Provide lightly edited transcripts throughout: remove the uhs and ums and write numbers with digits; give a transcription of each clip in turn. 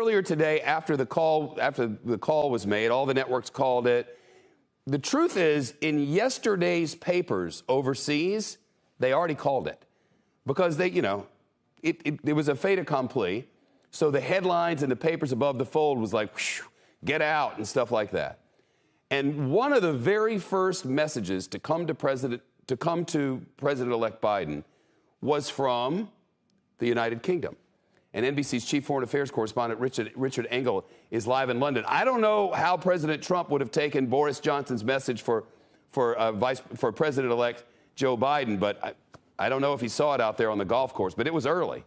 earlier today, after the call was made, all the networks called it. The truth is, in yesterday's papers overseas, they already called it because they, it was a fait accompli. So the headlines in the papers above the fold was like, whew, get out and stuff like that. And one of the very first messages to come to President-elect Biden was from the United Kingdom. And NBC's chief foreign affairs correspondent, Richard Engel, is live in London. I don't know how President Trump would have taken Boris Johnson's message for President-elect Joe Biden, but I don't know if he saw it out there on the golf course, but it was early.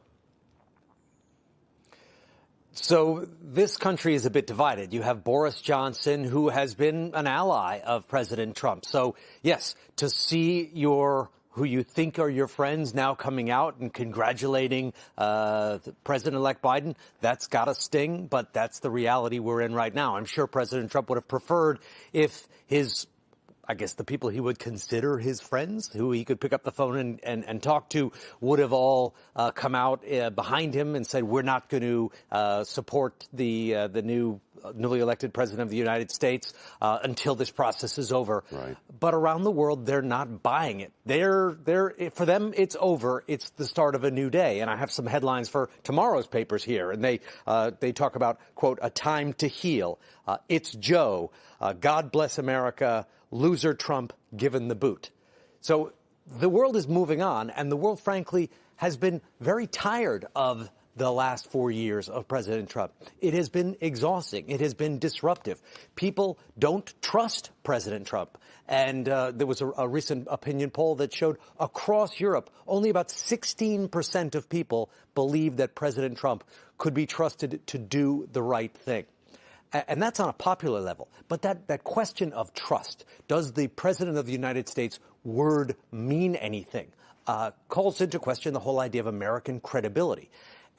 So this country is a bit divided. You have Boris Johnson, who has been an ally of President Trump. So, yes, to see who you think are your friends now coming out and congratulating President-elect Biden, that's got to sting, but that's the reality we're in right now. I'm sure President Trump would have preferred if the people he would consider his friends, who he could pick up the phone and talk to, would have all come out behind him and said, we're not going to support the newly elected president of the United States until this process is over. Right. But around the world, they're not buying it. For them, it's over. It's the start of a new day. And I have some headlines for tomorrow's papers here. And they talk about, quote, a time to heal. It's Joe. God bless America. Loser Trump given the boot. So the world is moving on, and the world, frankly, has been very tired of the last 4 years of President Trump. It has been exhausting. It has been disruptive. People don't trust President Trump. And there was a recent opinion poll that showed across Europe, only about 16% of people believe that President Trump could be trusted to do the right thing. And that's on a popular level. But that question of trust, does the President of the United States word mean anything, calls into question the whole idea of American credibility.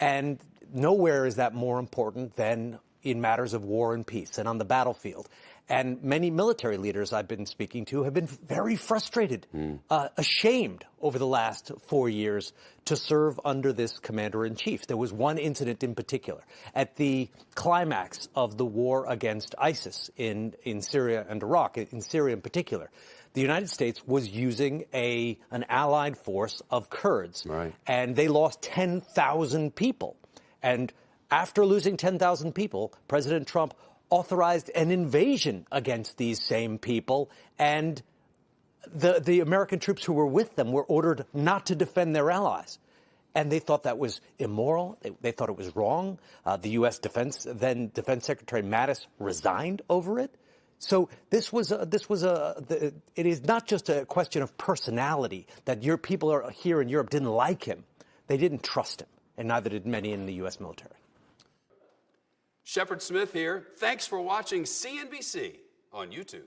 And nowhere is that more important than in matters of war and peace and on the battlefield. And many military leaders I've been speaking to have been very frustrated, ashamed over the last 4 years to serve under this commander-in-chief. There was one incident in particular at the climax of the war against ISIS in Syria and Iraq, in Syria in particular. The United States was using an allied force of Kurds, right, and they lost 10,000 people. And after losing 10,000 people, President Trump authorized an invasion against these same people, and the American troops who were with them were ordered not to defend their allies. And they thought that was immoral. They thought it was wrong. The U.S. Defense Secretary Mattis resigned over it. So it is not just a question of personality, that your people are here in Europe didn't like him. They didn't trust him, and neither did many in the U.S. military. Shepard Smith here. Thanks for watching CNBC on YouTube.